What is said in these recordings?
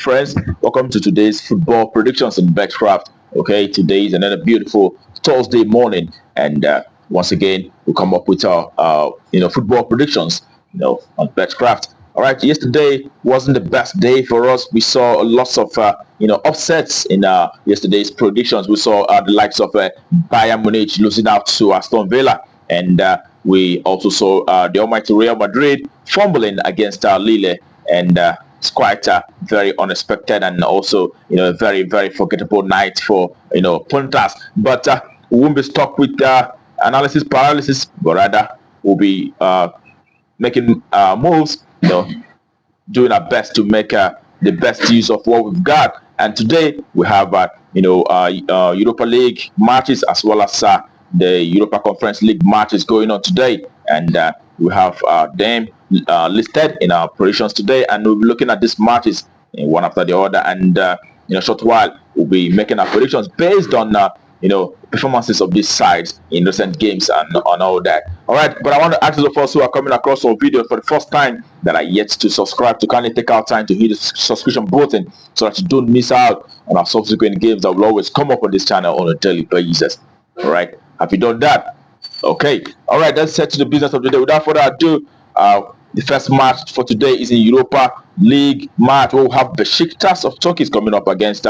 friends. Welcome to today's football predictions in Betkraft. Okay, today is another beautiful Thursday morning, and once again we come up with our football predictions on Betkraft. All right, yesterday wasn't the best day for us. We saw lots of upsets in yesterday's predictions. We saw the likes of Bayern Munich losing out to Aston Villa, and we also saw the almighty Real Madrid fumbling against Lille, and it's quite very unexpected and also a very very forgettable night for punters. But we won't be stuck with analysis paralysis, but rather we'll be making moves, doing our best to make the best use of what we've got. And today we have Europa League matches as well as the Europa Conference League matches going on today, and we have them listed in our predictions today, and we'll be looking at these matches one after the other, and in a short while we'll be making our predictions based on performances of these sides in recent games and on all that. All right, but I want to ask those of us who are coming across our video for the first time that are yet to subscribe to kindly take out time to hit the subscription button so that you don't miss out on our subsequent games that will always come up on this channel on a daily basis. All right, have you done that? Okay, all right, let's head to the business of the day. Without further ado, the first match for today is in Europa League match. We'll have Besiktas of Turkey coming up against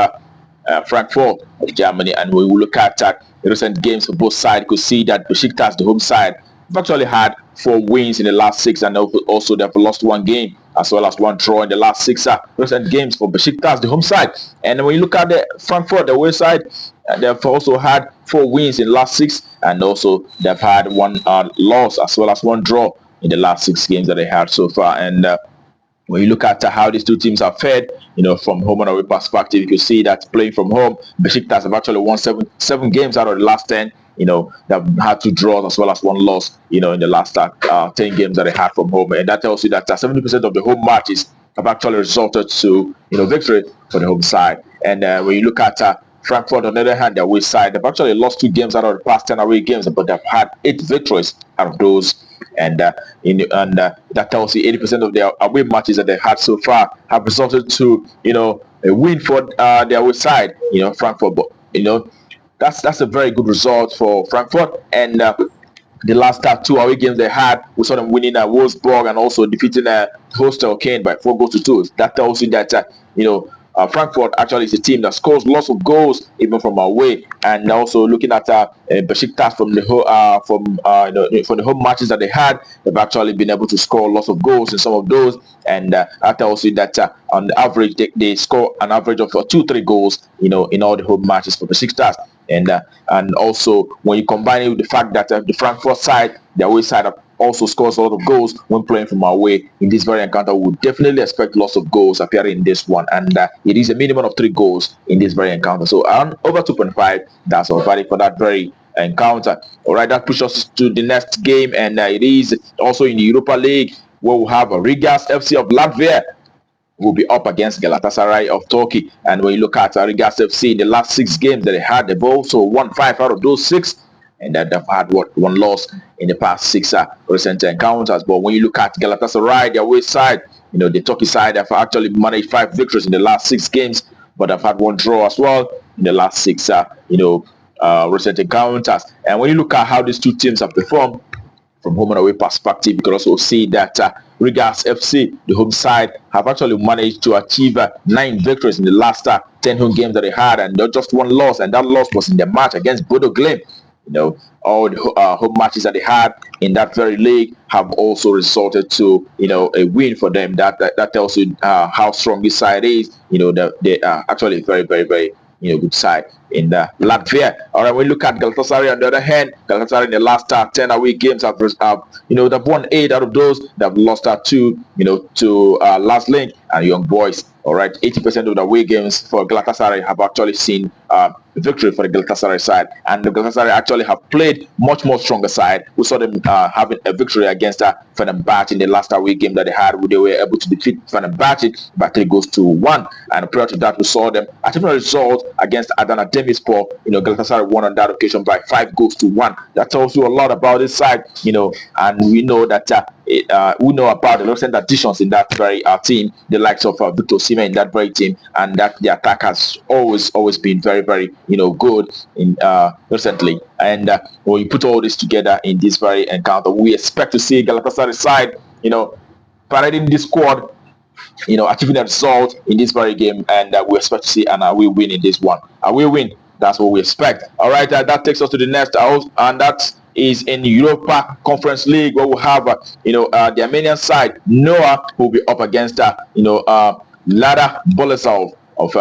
Frankfurt of Germany, and we will look at the recent games for both sides. You could see that Besiktas, the home side, have actually had 4 wins in the last 6, and also they've lost 1 game as well as 1 draw in the last 6 recent games for Besiktas, the home side. And when you look at the Frankfurt, the away side, they've also had 4 wins in the last 6, and also they've had 1 loss as well as 1 draw in the last 6 games that they had so far. And when you look at how these two teams have fared, from home and away perspective, you can see that playing from home, Besiktas have actually won 7 games out of the last 10. They've had 2 draws as well as 1 loss, in the last 10 games that they had from home. And that tells you that 70% of the home matches have actually resulted to, victory for the home side. And when you look at Frankfurt, on the other hand, their away side, they've actually lost 2 games out of the past 10 away games, but they've had 8 victories out of those. And that tells you 80% of their away matches that they had so far have resulted to a win for their away side, Frankfurt. But that's a very good result for Frankfurt. And the last 2 away games they had, we saw them winning at Wolfsburg and also defeating Hostel Kane by 4 goals to 2. That tells you that Frankfurt actually is a team that scores lots of goals even from away. And also looking at Besiktas from the home matches that they had, they've actually been able to score lots of goals in some of those. And that tells you that on the average they score an average of 2-3 goals, in all the home matches for Besiktas. And also when you combine it with the fact that the Frankfurt side, the away side, also scores a lot of goals when playing from away in this very encounter, we would definitely expect lots of goals appearing in this one, and it is a minimum of 3 goals in this very encounter. So around over 2.5, that's our value for that very encounter. All right, that pushes us to the next game, and it is also in the Europa League, where we have Rigas FC of Latvia will be up against Galatasaray of Turkey. And when you look at Rigas FC in the last 6 games that they had, they've also won 5 out of those 6. And that they've had 1 loss in the past 6 recent encounters. But when you look at Galatasaray, their away side, the Turkey side, have actually managed 5 victories in the last 6 games, but they've had 1 draw as well in the last 6 recent encounters. And when you look at how these two teams have performed from home and away perspective, you can also see that Rigas FC, the home side, have actually managed to achieve 9 victories in the last 10 home games that they had, and just 1 loss, and that loss was in the match against Bodo Glimt. All the home matches that they had in that very league have also resulted to a win for them. That tells you how strong this side is. They are actually very very very good side in Latvia. All right, when we look at Galatasaray on the other hand, Galatasaray in the last 10 away games have they've won 8 out of those. They've lost 2 to Last Link and Young Boys. All right, 80% of the away games for Galatasaray have actually seen victory for the Galatasaray side. And the Galatasaray actually have played much more stronger side. We saw them having a victory against Fenerbahce in the last away game that they had. They were able to defeat Fenerbahce by 3-1. And prior to that, we saw them achieving a result against Adana Demirspor. Galatasaray won on that occasion by 5-1. That tells you a lot about this side, and we know that we know about the recent additions in that very team, the likes of Victor Osimhen in that very team, and that the attack has always been very, very good in recently. And when you put all this together in this very encounter, we expect to see Galatasaray side, parading this squad, achieving a result in this very game, and we expect to see an away win in this one. Away win. That's what we expect. All right, that takes us to the next house, and that is in Europa Conference League, where we have the Armenian side, Noah, who will be up against Mlada Boleslav of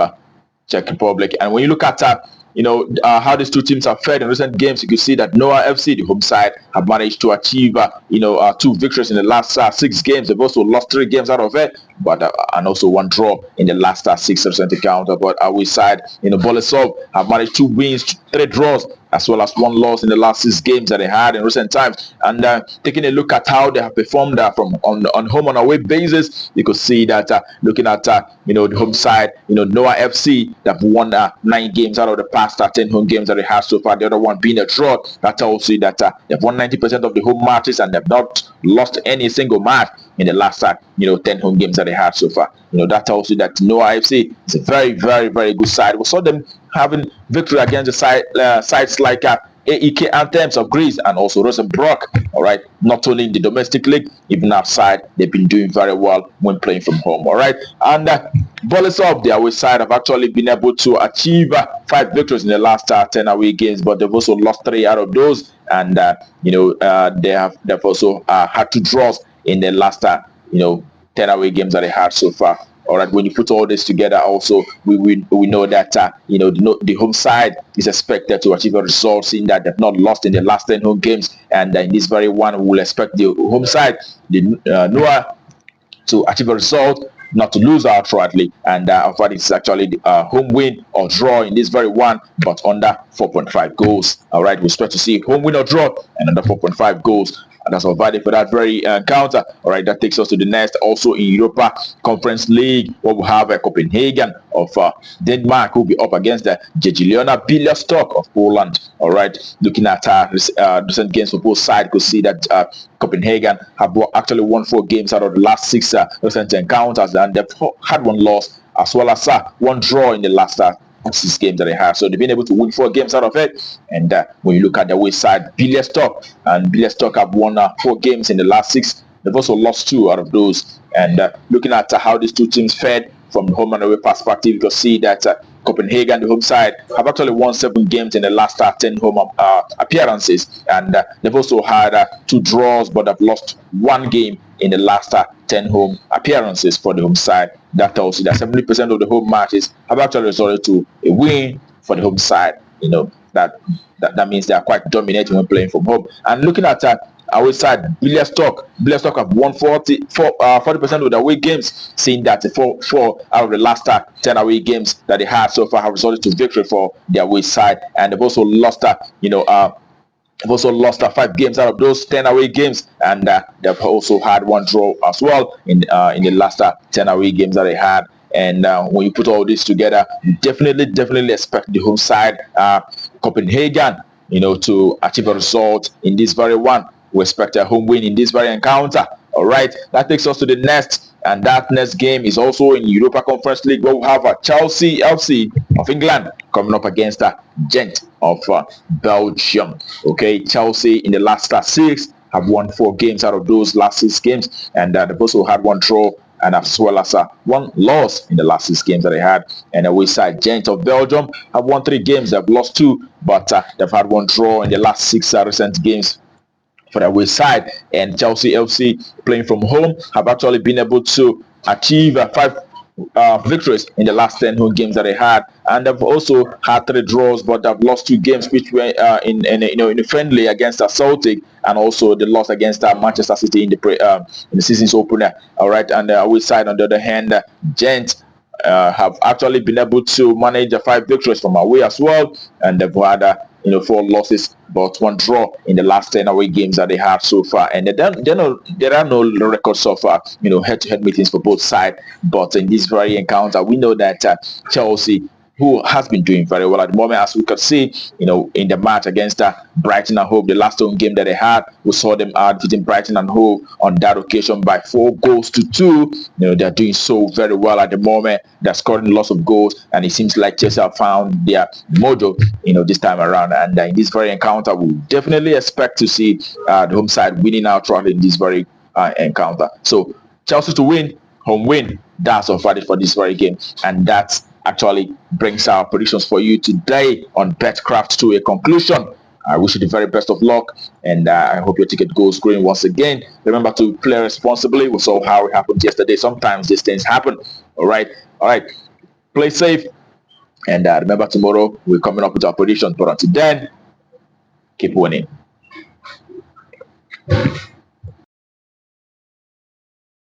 Czech Republic. And when you look at how these two teams have fared in recent games, you can see that Noah FC, the home side, have managed to achieve 2 victories in the last 6 games. They've also lost 3 games out of it, but and also 1 draw in the last 6 recent encounter. But our side, Boleslav, have managed 2 wins, 3 draws, as well as 1 loss in the last 6 games that they had in recent times. And taking a look at how they have performed from on home and away basis, you could see that looking at the home side, Noah FC, that have won 9 games out of the past 10 home games that they have so far. The other one being a draw. That tells you that they've won 90% of the home matches, and they've not lost any single match in the last 10 home games that they had so far. That tells you that Noah FC is a very, very, very good side. We saw them having victory against the sides like AEK Anthems of Greece and also Rosenbrock. All right, not only in the domestic league, even outside, they've been doing very well when playing from home. All right, and Boleslav, their away side, have actually been able to achieve 5 victories in the last 10 away games, but they've also lost 3 out of those, and they've also had 2 draws in the last 10 away games that they had so far. All right, when you put all this together, also we know that the home side is expected to achieve a result, seeing that they've not lost in the last 10 home games, and in this very one, we will expect the home side, the Noah, to achieve a result, not to lose outrightly, and of what is actually the home win or draw in this very one, but under 4.5 goals. All right, we expect to see home win or draw and under 4.5 goals. And that's all valid for that very encounter. All right, that takes us to the next. Also in Europa Conference League, where we have Copenhagen of Denmark, who will be up against the Jagiellonia Białystok of Poland. All right, looking at recent games for both sides, you could see that Copenhagen have actually won 4 games out of the last 6 recent encounters, and they've had 1 loss as well as 1 draw in the last 6 games that they have. So they've been able to win 4 games out of it. And when you look at the away side, Białystok have won 4 games in the last 6. They've also lost 2 out of those. And looking at how these two teams fared from the home and away perspective, you can see that Copenhagen, the home side, have actually won 7 games in the last 10 home appearances. And they've also had 2 draws, but they've lost 1 game in the last 10 home appearances for the home side. That tells you that 70% of the home matches have actually resulted to a win for the home side. That means they are quite dominating when playing from home. And looking at our side, Białystok have won 40% of the away games, seeing that 4 out of the last 10 away games that they had so far have resulted to victory for their away side. And they've also lost They've also lost 5 games out of those 10 away games, and they've also had 1 draw as well in the last 10 away games that they had. And when you put all this together, you definitely expect the home side, Copenhagen, to achieve a result in this very one. We expect a home win in this very encounter. All right, that takes us to the next, and that next game is also in Europa Conference League, where we have Chelsea FC of England coming up against Gent of Belgium. Okay, Chelsea in the last 6 have won 4 games out of those last 6 games, and they've also had 1 draw and as well as 1 loss in the last 6 games that they had. And away side, Gent of Belgium have won 3 games. They've lost 2, but they've had 1 draw in the last 6 recent games for the away side. And Chelsea FC, playing from home, have actually been able to achieve 5 victories in the last 10 home games that they had, and they've also had 3 draws, but they've lost 2 games which were in a friendly against Celtic, and also the loss against Manchester City in the season's opener. All right, and the away side, on the other hand, Gent have actually been able to manage the 5 victories from away as well, and they've had 4 losses but 1 draw in the last 10 away games that they have so far. And there are no records of head-to-head meetings for both sides. But in this very encounter, we know that Chelsea, who has been doing very well at the moment, as we could see, in the match against Brighton and Hove, the last home game that they had, we saw them defeating Brighton and Hove on that occasion by 4 goals to 2. They're doing so very well at the moment. They're scoring lots of goals, and it seems like Chelsea have found their mojo, this time around. And in this very encounter, we definitely expect to see the home side winning outright in this very encounter. So Chelsea to win, home win. That's on Friday for this very game, and that's actually brings our predictions for you today on Betkraft to a conclusion. I wish you the very best of luck, and I hope your ticket goes green once again. Remember to play responsibly. We saw how it happened yesterday. Sometimes these things happen. All right. Play safe, and remember tomorrow we're coming up with our predictions. But until then, keep winning.